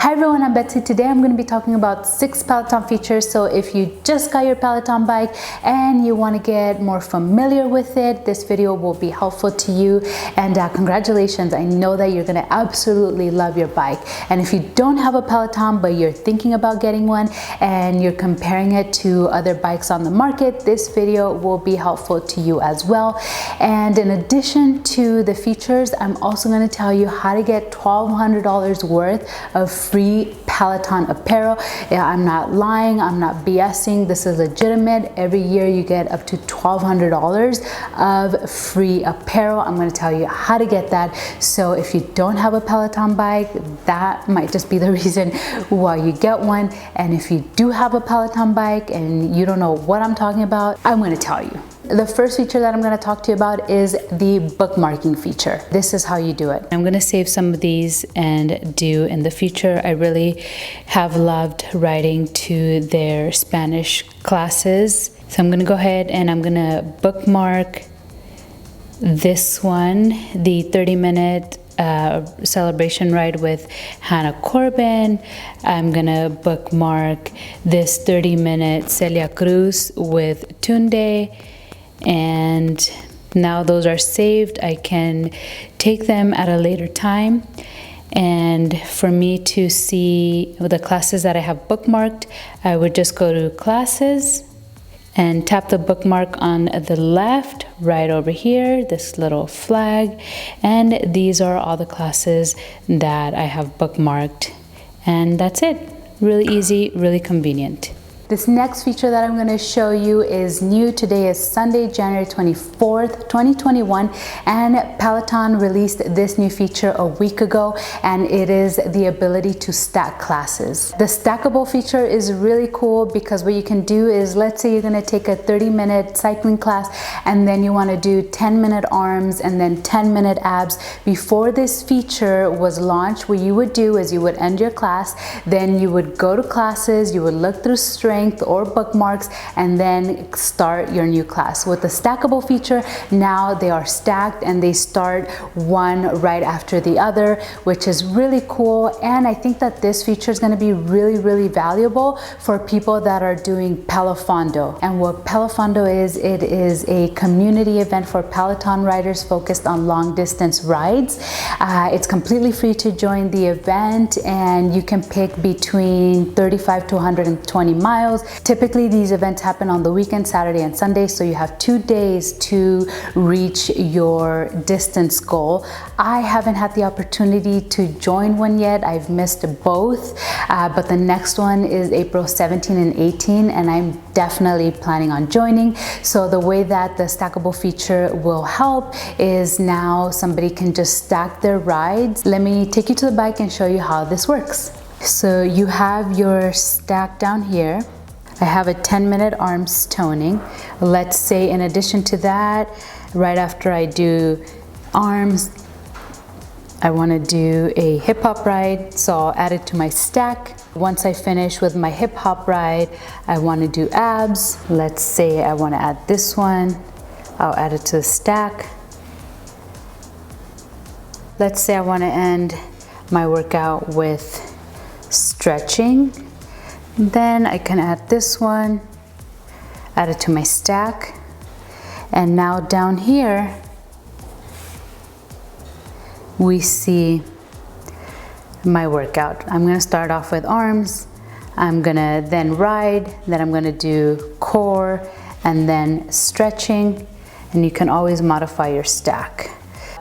Hi everyone, I'm Betsy. Today I'm going to be talking about 6 Peloton features. So if you just got your Peloton bike and you want to get more familiar with it, this video will be helpful to you. And congratulations, I know that you're going to absolutely love your bike. And if you don't have a Peloton but you're thinking about getting one and you're comparing it to other bikes on the market, this video will be helpful to you as well. And in addition to the features, I'm also going to tell you how to get $1,200 worth of free Peloton apparel. Yeah, I'm not lying, I'm not BSing, this is legitimate. Every year you get up to $1,200 of free apparel. I'm going to tell you how to get that. So if you don't have a Peloton bike, that might just be the reason why you get one. And if you do have a Peloton bike and you don't know what I'm talking about, I'm going to tell you. The first feature that I'm going to talk to you about is the bookmarking feature. This is how you do it. I'm going to save some of these and do in the future. I really have loved writing to their Spanish classes. So I'm going to go ahead and I'm going to bookmark this one, the 30-minute celebration ride with Hannah Corbin. I'm gonna bookmark this 30-minute Celia Cruz with Tunde. And now those are saved. I can take them at a later time. And for me to see the classes that I have bookmarked, I would just go to classes and tap the bookmark on the left, right over here, this little flag. And these are all the classes that I have bookmarked. And that's it. Really easy, really convenient. This next feature that I'm going to show you is new. Today is Sunday, January 24th, 2021, and Peloton released this new feature a week ago, and it is the ability to stack classes. The stackable feature is really cool because what you can do is, let's say you're going to take a 30-minute cycling class and then you want to do 10-minute arms and then 10-minute abs. Before this feature was launched, what you would do is you would end your class, then you would go to classes, you would look through strength or bookmarks, and then start your new class. With the stackable feature, now they are stacked and they start one right after the other, which is really cool. And I think that this feature is going to be really valuable for people that are doing Pelofondo. And what Pelofondo is, it is a community event for Peloton riders focused on long distance rides. It's completely free to join the event, and you can pick between 35 to 120 miles. Typically these events happen on the weekend, Saturday and Sunday, so you have 2 days to reach your distance goal. I haven't had the opportunity to join one yet. I've missed both, but the next one is April 17 and 18, and I'm definitely planning on joining. So the way that the stackable feature will help is now somebody can just stack their rides. Let me take you to the bike and show you how this works. So you have your stack down here. I have a 10-minute arms toning. Let's say in addition to that, right after I do arms, I want to do a hip hop ride, so I'll add it to my stack. Once I finish with my hip hop ride, I want to do abs. Let's say I want to add this one. I'll add it to the stack. Let's say I want to end my workout with stretching. Then I can add this one, add it to my stack. And now down here, we see my workout. I'm gonna start off with arms. I'm gonna then ride, then I'm gonna do core, and then stretching. And you can always modify your stack.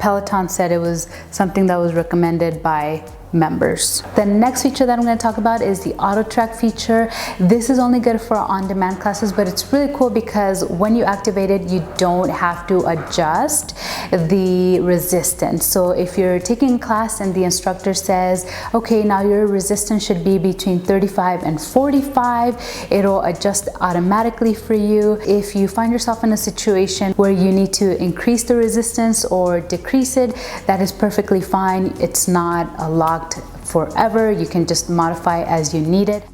Peloton said it was something that was recommended by members. The next feature that I'm going to talk about is the auto track feature. This is only good for on-demand classes, but it's really cool because when you activate it, you don't have to adjust the resistance. So if you're taking a class and the instructor says, okay, now your resistance should be between 35 and 45, it'll adjust automatically for you. If you find yourself in a situation where you need to increase the resistance or decrease it, that is perfectly fine. It's not a locked forever. You can just modify as you need it.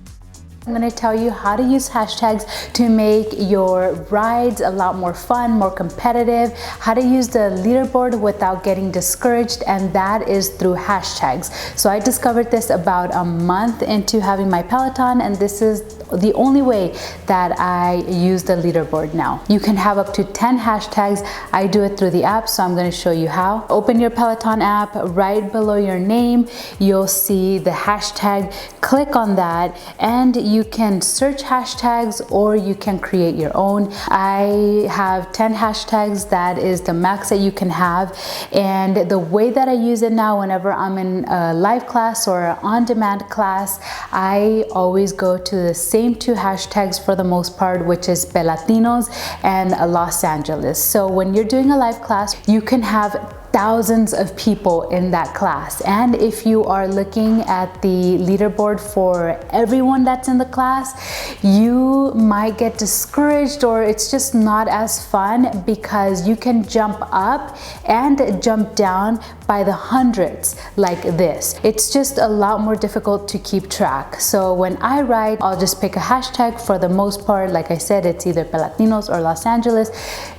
I'm going to tell you how to use hashtags to make your rides a lot more fun, more competitive, how to use the leaderboard without getting discouraged, and that is through hashtags. So I discovered this about a month into having my Peloton, and this is the only way that I use the leaderboard now. You can have up to 10 hashtags. I do it through the app, so I'm going to show you how. Open your Peloton app. Right below your name, you'll see the hashtag. Click on that, and you can search hashtags or you can create your own. I have 10 hashtags. That is the max that you can have. And the way that I use it now, whenever I'm in a live class or an on-demand class, I always go to the same two hashtags for the most part, which is Pelatinos and Los Angeles. So when you're doing a live class, you can have thousands of people in that class, and if you are looking at the leaderboard for everyone that's in the class, you might get discouraged, or it's just not as fun because you can jump up and jump down by the hundreds like this. It's just a lot more difficult to keep track. So when I ride, I'll just pick a hashtag. For the most part, like I said, it's either Pelatinos or Los Angeles,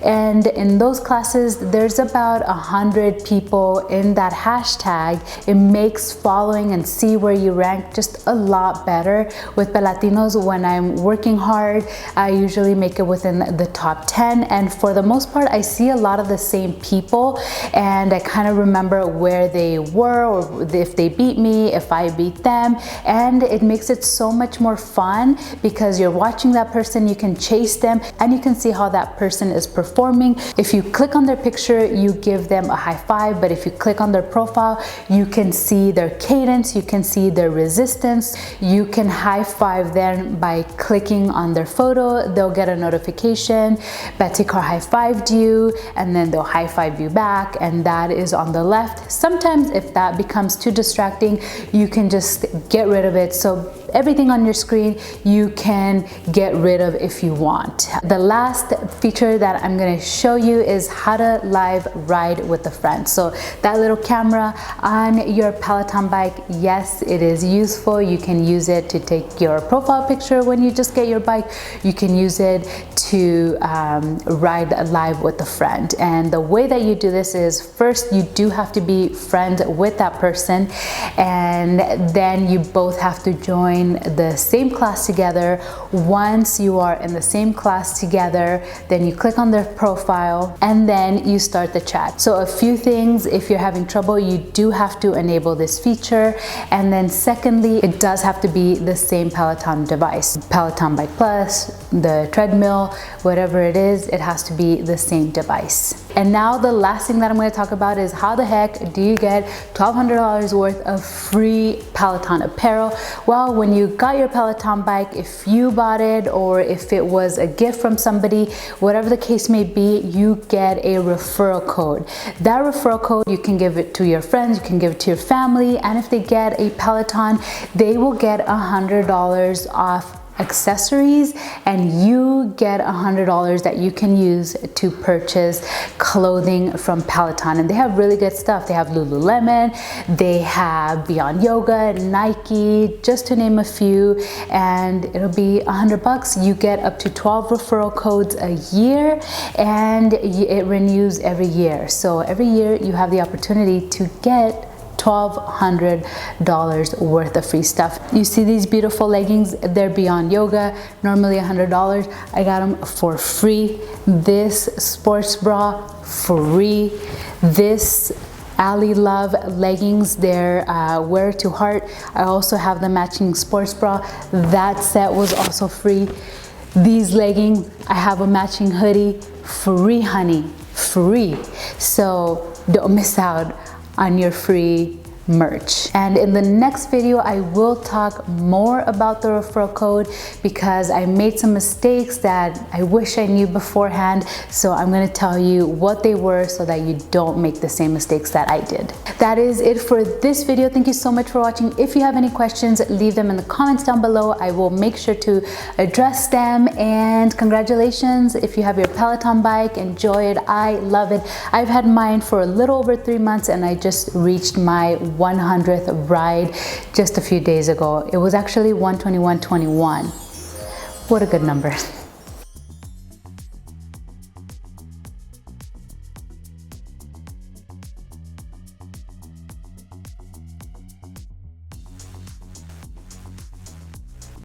and in those classes there's about 100 people in that hashtag. It makes following and see where you rank just a lot better. With Pelatinos, when I'm working hard, I usually make it within the top 10, and for the most part I see a lot of the same people, and I kind of remember where they were, or if they beat me, if I beat them, and it makes it so much more fun because you're watching that person, you can chase them, and you can see how that person is performing. If you click on their picture, you give them a high five, but if you click on their profile, you can see their cadence, you can see their resistance. You can high five them by clicking on their photo. They'll get a notification, Betsy Carr high fived you, and then they'll high five you back, and that is on the left. Sometimes if that becomes too distracting, you can just get rid of it. So everything on your screen you can get rid of if you want. The last feature that I'm going to show you is how to live ride with a friend. So that little camera on your Peloton bike, yes, it is useful. You can use it to take your profile picture when you just get your bike. You can use it to ride live with a friend. And the way that you do this is, first you do have to be friends with that person, and then you both have to join the same class together. Once you are in the same class together, then you click on their profile and then you start the chat. So a few things, if you're having trouble, you do have to enable this feature. And then secondly, it does have to be the same Peloton device. Peloton Bike Plus, the treadmill, whatever it is, it has to be the same device. And now the last thing that I'm going to talk about is how the heck do you get $1,200 worth of free Peloton apparel? Well, when you got your Peloton bike, if you bought it or if it was a gift from somebody, whatever the case may be, you get a referral code. That referral code, you can give it to your friends, you can give it to your family, and if they get a Peloton, they will get $100 off accessories, and you get $100 that you can use to purchase clothing from Peloton. And they have really good stuff. They have Lululemon, they have Beyond Yoga, Nike, just to name a few, and it'll be $100. You get up to 12 referral codes a year, and it renews every year. So every year you have the opportunity to get $1,200 worth of free stuff. You see these beautiful leggings, they're Beyond Yoga, normally $100. I got them for free. This sports bra, free. This Ali Love leggings, they're wear to heart. I also have the matching sports bra. That set was also free. These leggings, I have a matching hoodie, free honey, free. So don't miss out on your free merch. And in the next video, I will talk more about the referral code because I made some mistakes that I wish I knew beforehand. So I'm going to tell you what they were so that you don't make the same mistakes that I did. That is it for this video. Thank you so much for watching. If you have any questions, leave them in the comments down below. I will make sure to address them. And congratulations if you have your Peloton bike. Enjoy it. I love it. I've had mine for a little over 3 months and I just reached my 100th ride just a few days ago. It was actually 121.21. What a good number.